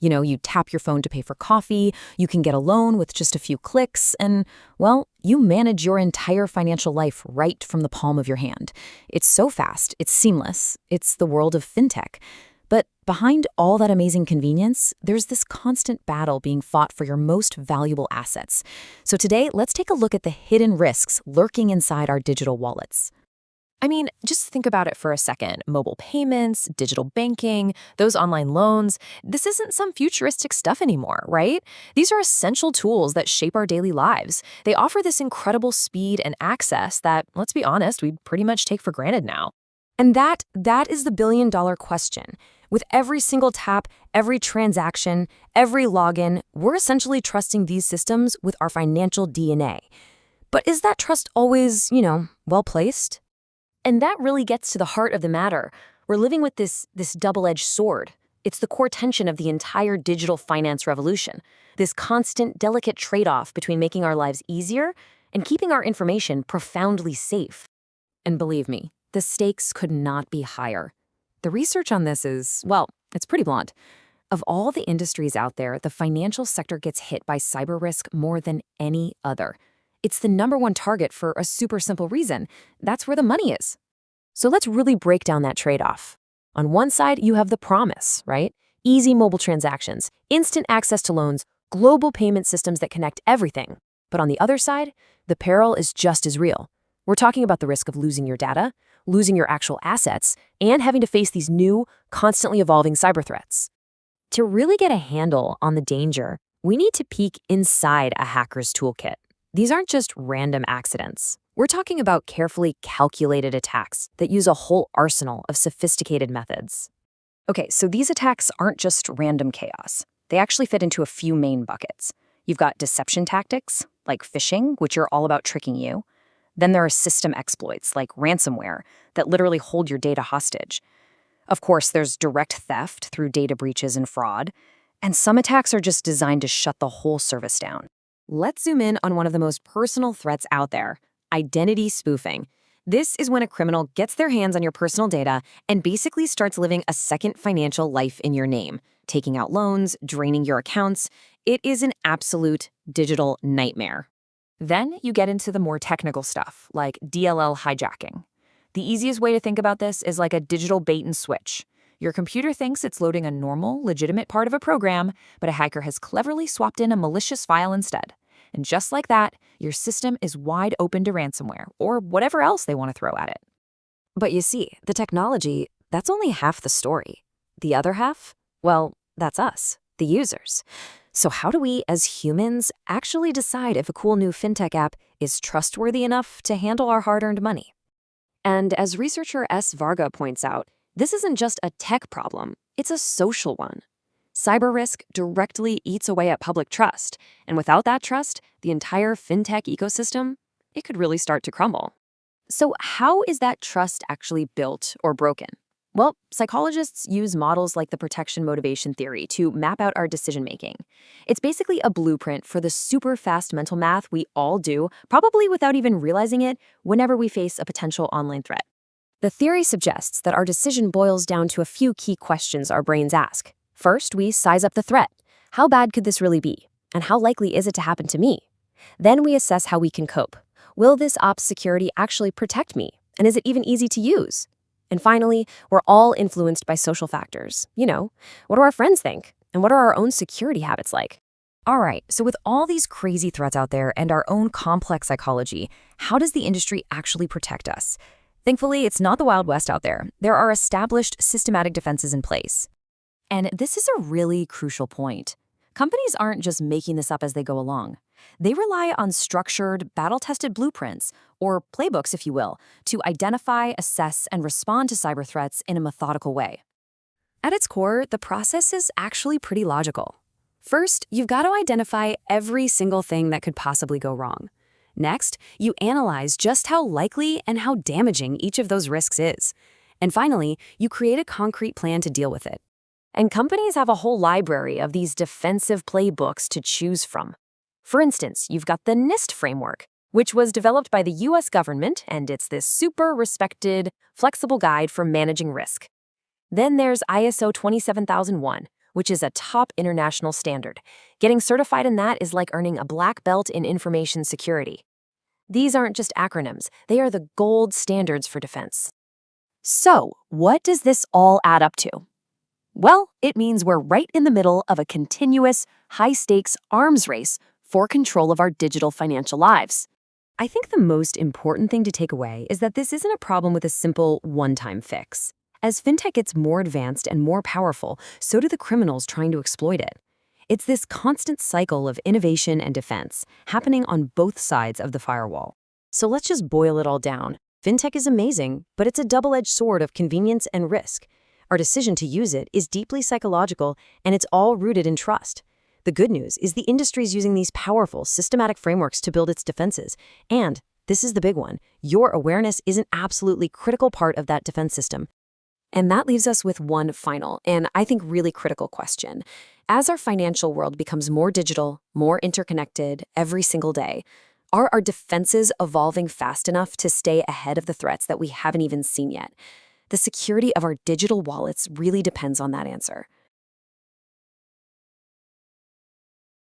You tap your phone to pay for coffee, you can get a loan with just a few clicks, and, well, you manage your entire financial life right from the palm of your hand. It's so fast, it's seamless, it's the world of fintech. But behind all that amazing convenience, there's this constant battle being fought for your most valuable assets. So today, let's take a look at the hidden risks lurking inside our digital wallets. I mean, just think about it for a second. Mobile payments, digital banking, those online loans, this isn't some futuristic stuff anymore, right? These are essential tools that shape our daily lives. They offer this incredible speed and access that, let's be honest, we pretty much take for granted now. And that is the billion-dollar question. With every single tap, every transaction, every login, we're essentially trusting these systems with our financial DNA. But is that trust always, well placed? And that really gets to the heart of the matter. We're living with this double-edged sword. It's the core tension of the entire digital finance revolution. This constant, delicate trade-off between making our lives easier and keeping our information profoundly safe. And believe me, the stakes could not be higher. The research on this is, well, it's pretty blunt. Of all the industries out there, the financial sector gets hit by cyber risk more than any other. It's the #1 target for a super simple reason. That's where the money is. So let's really break down that trade-off. On one side, you have the promise, right? Easy mobile transactions, instant access to loans, global payment systems that connect everything. But on the other side, the peril is just as real. We're talking about the risk of losing your data, losing your actual assets, and having to face these new, constantly evolving cyber threats. To really get a handle on the danger, we need to peek inside a hacker's toolkit. These aren't just random accidents. We're talking about carefully calculated attacks that use a whole arsenal of sophisticated methods. Okay, so these attacks aren't just random chaos. They actually fit into a few main buckets. You've got deception tactics, like phishing, which are all about tricking you. Then there are system exploits, like ransomware, that literally hold your data hostage. Of course, there's direct theft through data breaches and fraud. And some attacks are just designed to shut the whole service down. Let's zoom in on one of the most personal threats out there, identity spoofing. This is when a criminal gets their hands on your personal data and basically starts living a second financial life in your name, taking out loans, draining your accounts. It is an absolute digital nightmare. Then you get into the more technical stuff, like DLL hijacking. The easiest way to think about this is like a digital bait and switch. Your computer thinks it's loading a normal, legitimate part of a program, but a hacker has cleverly swapped in a malicious file instead. And just like that, your system is wide open to ransomware, or whatever else they want to throw at it. But you see, the technology, that's only half the story. The other half? Well, that's us, the users. So how do we, as humans, actually decide if a cool new fintech app is trustworthy enough to handle our hard-earned money? And as researcher S. Varga points out, this isn't just a tech problem, it's a social one. Cyber risk directly eats away at public trust, and without that trust, the entire fintech ecosystem, it could really start to crumble. So how is that trust actually built or broken? Well, psychologists use models like the protection motivation theory to map out our decision-making. It's basically a blueprint for the super fast mental math we all do, probably without even realizing it, whenever we face a potential online threat. The theory suggests that our decision boils down to a few key questions our brains ask. First, we size up the threat. How bad could this really be? And how likely is it to happen to me? Then we assess how we can cope. Will this ops security actually protect me? And is it even easy to use? And finally, we're all influenced by social factors. What do our friends think? And what are our own security habits like? All right, so with all these crazy threats out there and our own complex psychology, how does the industry actually protect us? Thankfully, it's not the Wild West out there. There are established systematic defenses in place. And this is a really crucial point. Companies aren't just making this up as they go along. They rely on structured, battle-tested blueprints, or playbooks, if you will, to identify, assess, and respond to cyber threats in a methodical way. At its core, the process is actually pretty logical. First, you've got to identify every single thing that could possibly go wrong. Next, you analyze just how likely and how damaging each of those risks is. And finally, you create a concrete plan to deal with it. And companies have a whole library of these defensive playbooks to choose from. For instance, you've got the NIST framework, which was developed by the US government, and it's this super respected, flexible guide for managing risk. Then there's ISO 27001, which is a top international standard. Getting certified in that is like earning a black belt in information security. These aren't just acronyms, they are the gold standards for defense. So, what does this all add up to? Well, it means we're right in the middle of a continuous, high-stakes arms race for control of our digital financial lives. I think the most important thing to take away is that this isn't a problem with a simple, one-time fix. As fintech gets more advanced and more powerful, so do the criminals trying to exploit it. It's this constant cycle of innovation and defense happening on both sides of the firewall. So let's just boil it all down. Fintech is amazing, but it's a double-edged sword of convenience and risk. Our decision to use it is deeply psychological, and it's all rooted in trust. The good news is the industry is using these powerful, systematic frameworks to build its defenses. And, this is the big one, your awareness is an absolutely critical part of that defense system. And that leaves us with one final, and I think really critical question. As our financial world becomes more digital, more interconnected every single day, are our defenses evolving fast enough to stay ahead of the threats that we haven't even seen yet? The security of our digital wallets really depends on that answer.